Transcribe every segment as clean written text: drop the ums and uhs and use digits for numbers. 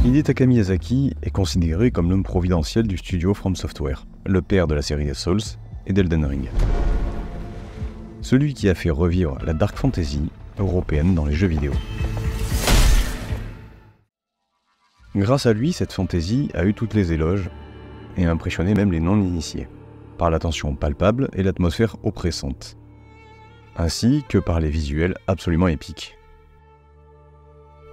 Hidetaka Miyazaki est considéré comme l'homme providentiel du studio From Software, le père de la série des Souls et d'Elden Ring. Celui qui a fait revivre la dark fantasy européenne dans les jeux vidéo. Grâce à lui, cette fantasy a eu toutes les éloges et a impressionné même les non-initiés, par la tension palpable et l'atmosphère oppressante, ainsi que par les visuels absolument épiques.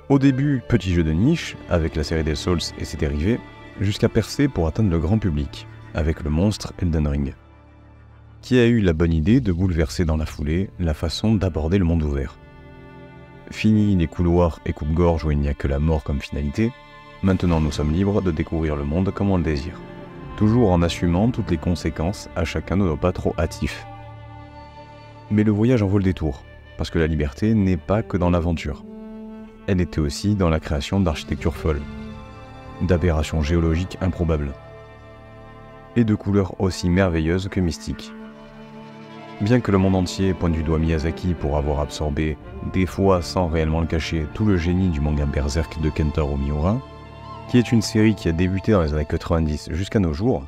Au début, petit jeu de niche, avec la série des Souls et ses dérivés, jusqu'à percer pour atteindre le grand public, avec le monstre Elden Ring, qui a eu la bonne idée de bouleverser dans la foulée la façon d'aborder le monde ouvert. Fini les couloirs et coupe-gorge où il n'y a que la mort comme finalité, maintenant nous sommes libres de découvrir le monde comme on le désire, toujours en assumant toutes les conséquences à chacun de nos pas trop hâtifs. Mais le voyage en vaut le détour, parce que la liberté n'est pas que dans l'aventure. Elle était aussi dans la création d'architectures folles, d'aberrations géologiques improbables, et de couleurs aussi merveilleuses que mystiques. Bien que le monde entier pointe du doigt Miyazaki pour avoir absorbé, des fois sans réellement le cacher, tout le génie du manga Berserk de Kentaro Miura, qui est une série qui a débuté dans les années 90 jusqu'à nos jours,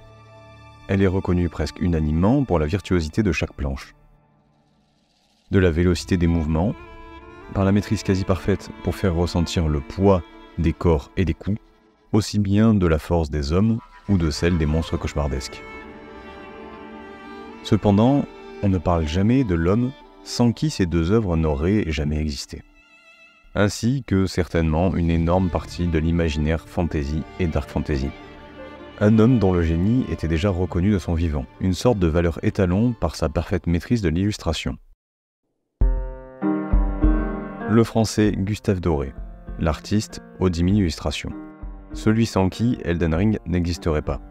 elle est reconnue presque unanimement pour la virtuosité de chaque planche, de la vélocité des mouvements, par la maîtrise quasi parfaite pour faire ressentir le poids des corps et des coups, aussi bien de la force des hommes ou de celle des monstres cauchemardesques. Cependant, on ne parle jamais de l'homme sans qui ces deux œuvres n'auraient jamais existé, ainsi que certainement une énorme partie de l'imaginaire fantasy et dark fantasy. Un homme dont le génie était déjà reconnu de son vivant, une sorte de valeur étalon par sa parfaite maîtrise de l'illustration. Le français Gustave Doré, l'artiste aux 10 000 illustrations. Celui sans qui Elden Ring n'existerait pas.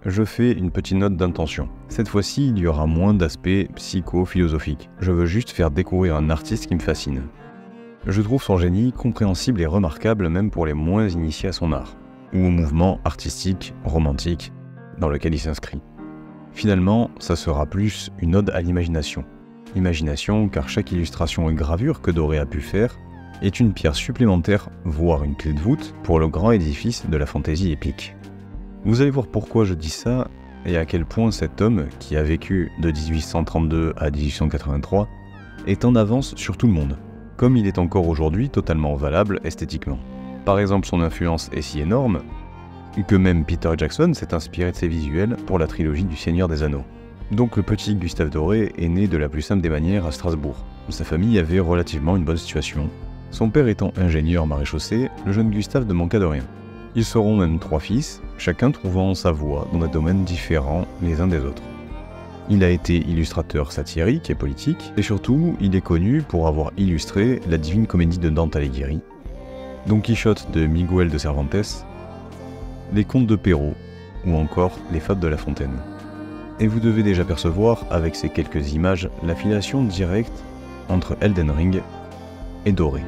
Je fais une petite note d'intention. Cette fois-ci, il y aura moins d'aspects psycho-philosophiques. Je veux juste faire découvrir un artiste qui me fascine. Je trouve son génie compréhensible et remarquable même pour les moins initiés à son art, ou au mouvement artistique, romantique, dans lequel il s'inscrit. Finalement, ça sera plus une ode à l'imagination. Imagination, car chaque illustration et gravure que Doré a pu faire est une pierre supplémentaire, voire une clé de voûte, pour le grand édifice de la fantaisie épique. Vous allez voir pourquoi je dis ça, et à quel point cet homme, qui a vécu de 1832 à 1883, est en avance sur tout le monde, comme il est encore aujourd'hui totalement valable esthétiquement. Par exemple, son influence est si énorme, que même Peter Jackson s'est inspiré de ses visuels pour la trilogie du Seigneur des Anneaux. Donc le petit Gustave Doré est né de la plus simple des manières à Strasbourg. Sa famille avait relativement une bonne situation. Son père étant ingénieur maréchaussée, le jeune Gustave ne manqua de rien. Ils seront même 3 fils, chacun trouvant sa voie dans des domaines différents les uns des autres. Il a été illustrateur satirique et politique, et surtout, il est connu pour avoir illustré la Divine Comédie de Dante Alighieri, Don Quichotte de Miguel de Cervantes, les Contes de Perrault, ou encore les Fables de La Fontaine. Et vous devez déjà percevoir, avec ces quelques images, l'affiliation directe entre Elden Ring et Doré.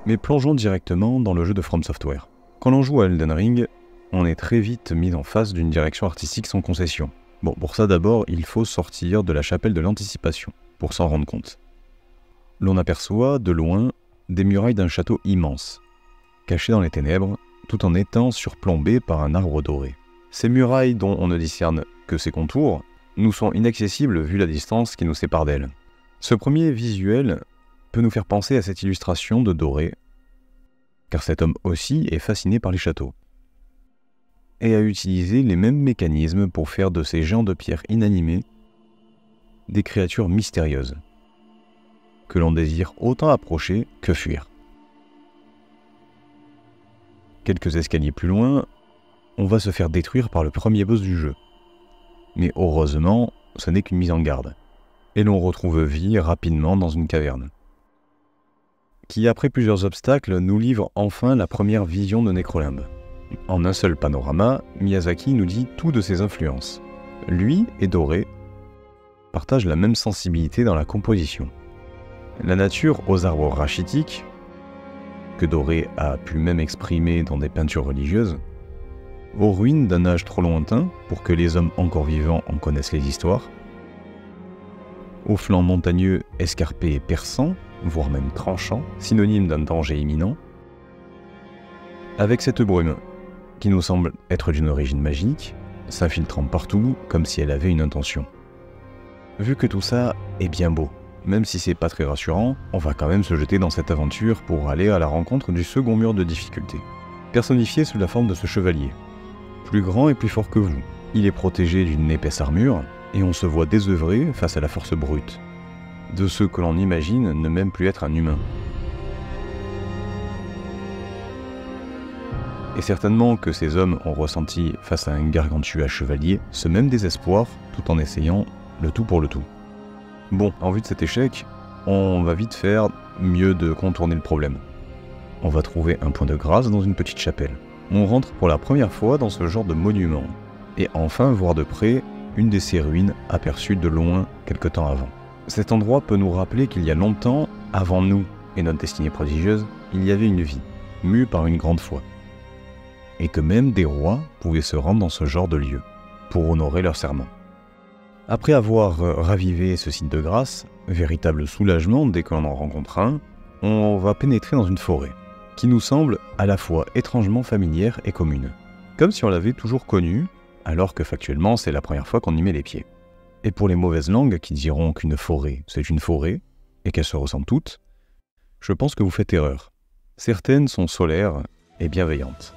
Mais plongeons directement dans le jeu de From Software. Quand l'on joue à Elden Ring, on est très vite mis en face d'une direction artistique sans concession. Bon, pour ça d'abord, il faut sortir de la chapelle de l'anticipation, pour s'en rendre compte. L'on aperçoit, de loin, des murailles d'un château immense, cachées dans les ténèbres, tout en étant surplombées par un arbre doré. Ces murailles, dont on ne discerne que ses contours, nous sont inaccessibles vu la distance qui nous sépare d'elles. Ce premier visuel peut nous faire penser à cette illustration de Doré, car cet homme aussi est fasciné par les châteaux, et a utilisé les mêmes mécanismes pour faire de ces géants de pierre inanimés des créatures mystérieuses, que l'on désire autant approcher que fuir. Quelques escaliers plus loin, on va se faire détruire par le premier boss du jeu. Mais heureusement, ce n'est qu'une mise en garde, et l'on retrouve vie rapidement dans une caverne, qui après plusieurs obstacles nous livre enfin la première vision de Necrolimbe. En un seul panorama, Miyazaki nous dit tout de ses influences. Lui et Doré partagent la même sensibilité dans la composition. La nature aux arbres rachitiques que Doré a pu même exprimer dans des peintures religieuses, aux ruines d'un âge trop lointain pour que les hommes encore vivants en connaissent les histoires, aux flancs montagneux escarpés et perçants, voire même tranchants, synonyme d'un danger imminent, avec cette brume, qui nous semble être d'une origine magique, s'infiltrant partout comme si elle avait une intention. Vu que tout ça est bien beau, même si c'est pas très rassurant, on va quand même se jeter dans cette aventure pour aller à la rencontre du second mur de difficulté, personnifié sous la forme de ce chevalier. Plus grand et plus fort que vous, il est protégé d'une épaisse armure, et on se voit désœuvré face à la force brute, de ceux que l'on imagine ne même plus être un humain. Et certainement que ces hommes ont ressenti face à un gargantua chevalier ce même désespoir, tout en essayant le tout pour le tout. Bon, en vue de cet échec, on va vite faire mieux de contourner le problème. On va trouver un point de grâce dans une petite chapelle. On rentre pour la première fois dans ce genre de monument, et enfin voir de près une de ces ruines aperçues de loin quelque temps avant. Cet endroit peut nous rappeler qu'il y a longtemps, avant nous et notre destinée prodigieuse, il y avait une vie, mue par une grande foi. Et que même des rois pouvaient se rendre dans ce genre de lieu, pour honorer leur serment. Après avoir ravivé ce site de grâce, véritable soulagement dès que l'on en rencontre un, on va pénétrer dans une forêt, qui nous semble à la fois étrangement familière et commune, comme si on l'avait toujours connue, alors que factuellement c'est la première fois qu'on y met les pieds. Et pour les mauvaises langues qui diront qu'une forêt c'est une forêt, et qu'elles se ressemblent toutes, je pense que vous faites erreur. Certaines sont solaires et bienveillantes.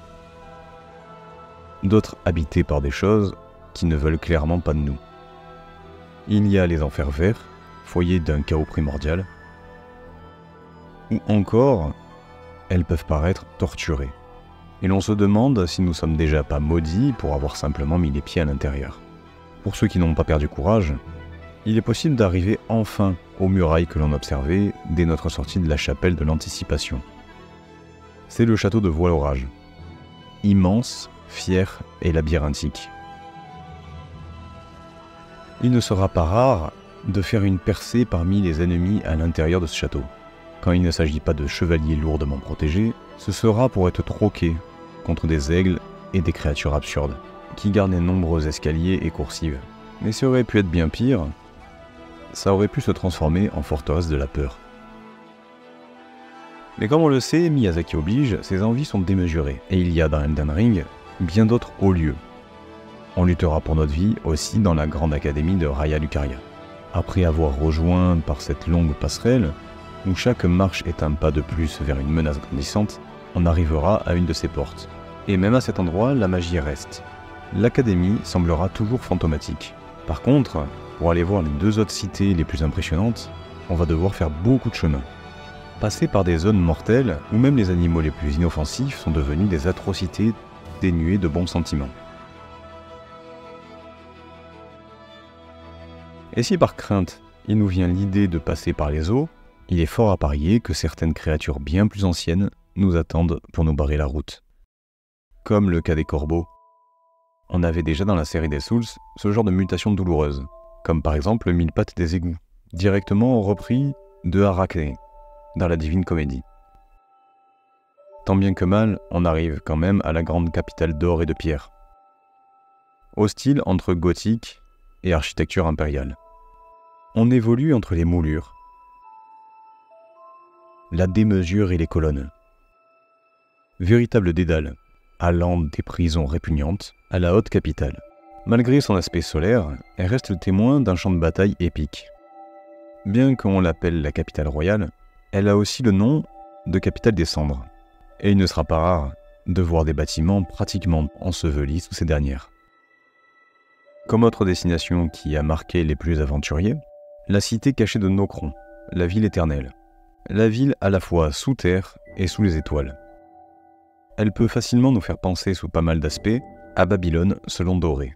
D'autres habitées par des choses qui ne veulent clairement pas de nous. Il y a les enfers verts, foyer d'un chaos primordial, ou encore, elles peuvent paraître torturées. Et l'on se demande si nous sommes déjà pas maudits pour avoir simplement mis les pieds à l'intérieur. Pour ceux qui n'ont pas perdu courage, il est possible d'arriver enfin aux murailles que l'on observait dès notre sortie de la chapelle de l'Anticipation. C'est le château de Voile-Orage, immense, fier et labyrinthique. Il ne sera pas rare de faire une percée parmi les ennemis à l'intérieur de ce château. Quand il ne s'agit pas de chevaliers lourdement protégés, ce sera pour être troqué contre des aigles et des créatures absurdes, qui gardent les nombreux escaliers et coursives. Mais ça aurait pu être bien pire, ça aurait pu se transformer en forteresse de la peur. Mais comme on le sait, Miyazaki oblige, ses envies sont démesurées, et il y a dans Elden Ring bien d'autres hauts lieux. On luttera pour notre vie aussi dans la grande académie de Raya Lucaria. Après avoir rejoint par cette longue passerelle, où chaque marche est un pas de plus vers une menace grandissante, on arrivera à une de ces portes. Et même à cet endroit, la magie reste. L'académie semblera toujours fantomatique. Par contre, pour aller voir les deux autres cités les plus impressionnantes, on va devoir faire beaucoup de chemin. Passer par des zones mortelles, où même les animaux les plus inoffensifs sont devenus des atrocités dénuées de bons sentiments. Et si par crainte, il nous vient l'idée de passer par les eaux, il est fort à parier que certaines créatures bien plus anciennes nous attendent pour nous barrer la route. Comme le cas des corbeaux. On avait déjà dans la série des Souls ce genre de mutation douloureuse, comme par exemple le mille-pattes des égouts, directement repris de Arachné, dans la Divine Comédie. Tant bien que mal, on arrive quand même à la grande capitale d'or et de pierre. Hostile entre gothique et architecture impériale. On évolue entre les moulures, la démesure et les colonnes. Véritable dédale, allant des prisons répugnantes à la haute capitale. Malgré son aspect solaire, elle reste le témoin d'un champ de bataille épique. Bien qu'on l'appelle la capitale royale, elle a aussi le nom de capitale des cendres. Et il ne sera pas rare de voir des bâtiments pratiquement ensevelis sous ces dernières. Comme autre destination qui a marqué les plus aventuriers, la cité cachée de Nokron, la ville éternelle. La ville à la fois sous terre et sous les étoiles. Elle peut facilement nous faire penser sous pas mal d'aspects à Babylone selon Doré.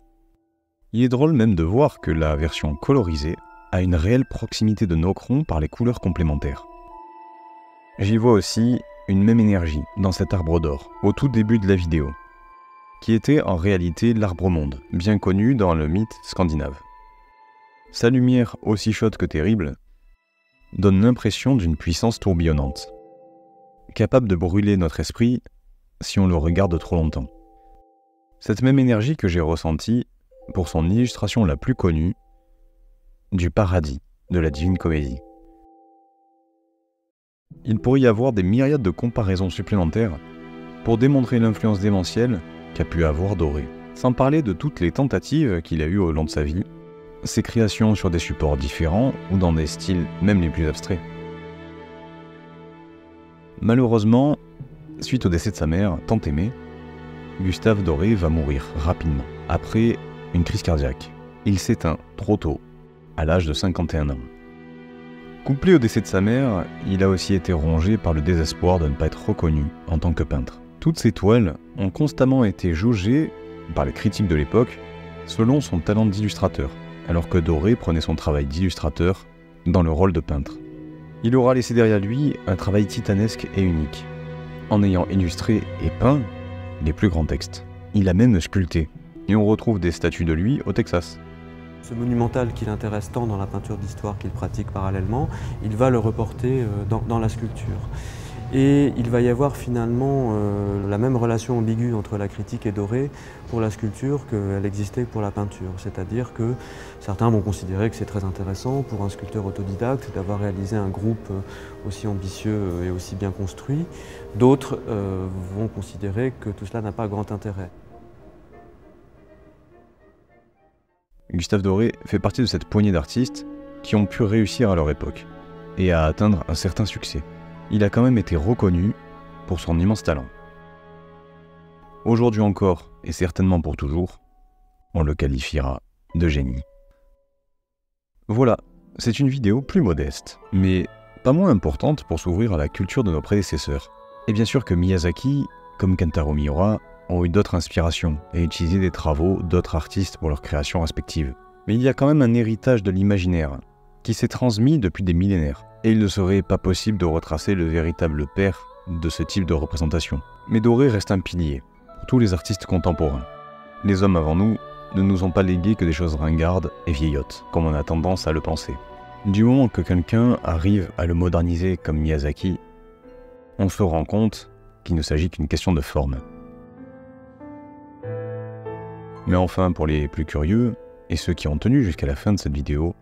Il est drôle même de voir que la version colorisée a une réelle proximité de Nokron par les couleurs complémentaires. J'y vois aussi une même énergie dans cet arbre d'or, au tout début de la vidéo, qui était en réalité l'arbre-monde, bien connu dans le mythe scandinave. Sa lumière, aussi chaude que terrible, donne l'impression d'une puissance tourbillonnante, capable de brûler notre esprit si on le regarde trop longtemps. Cette même énergie que j'ai ressentie pour son illustration la plus connue, du paradis de la Divine Comédie. Il pourrait y avoir des myriades de comparaisons supplémentaires pour démontrer l'influence démentielle qu'a pu avoir Doré, sans parler de toutes les tentatives qu'il a eues au long de sa vie, ses créations sur des supports différents ou dans des styles même les plus abstraits. Malheureusement, suite au décès de sa mère, tant aimée, Gustave Doré va mourir rapidement, après une crise cardiaque. Il s'éteint trop tôt, à l'âge de 51 ans. Couplé au décès de sa mère, il a aussi été rongé par le désespoir de ne pas être reconnu en tant que peintre. Toutes ses toiles ont constamment été jaugées par les critiques de l'époque selon son talent d'illustrateur, alors que Doré prenait son travail d'illustrateur dans le rôle de peintre. Il aura laissé derrière lui un travail titanesque et unique, en ayant illustré et peint les plus grands textes. Il a même sculpté, et on retrouve des statues de lui au Texas. Ce monumental qui l'intéresse tant dans la peinture d'histoire qu'il pratique parallèlement, il va le reporter dans la sculpture. Et il va y avoir finalement la même relation ambiguë entre la critique et Doré pour la sculpture qu'elle existait pour la peinture. C'est-à-dire que certains vont considérer que c'est très intéressant pour un sculpteur autodidacte d'avoir réalisé un groupe aussi ambitieux et aussi bien construit. D'autres vont considérer que tout cela n'a pas grand intérêt. Gustave Doré fait partie de cette poignée d'artistes qui ont pu réussir à leur époque et à atteindre un certain succès. Il a quand même été reconnu pour son immense talent. Aujourd'hui encore, et certainement pour toujours, on le qualifiera de génie. Voilà, c'est une vidéo plus modeste, mais pas moins importante pour s'ouvrir à la culture de nos prédécesseurs. Et bien sûr que Miyazaki, comme Kentaro Miura, ont eu d'autres inspirations et utilisé des travaux d'autres artistes pour leurs créations respectives. Mais il y a quand même un héritage de l'imaginaire qui s'est transmis depuis des millénaires. Et il ne serait pas possible de retracer le véritable père de ce type de représentation. Mais Doré reste un pilier pour tous les artistes contemporains. Les hommes avant nous ne nous ont pas légué que des choses ringardes et vieillottes, comme on a tendance à le penser. Du moment que quelqu'un arrive à le moderniser comme Miyazaki, on se rend compte qu'il ne s'agit qu'une question de forme. Mais enfin, pour les plus curieux, et ceux qui ont tenu jusqu'à la fin de cette vidéo,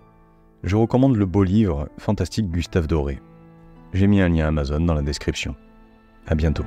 je recommande le beau livre fantastique Gustave Doré. J'ai mis un lien Amazon dans la description. À bientôt.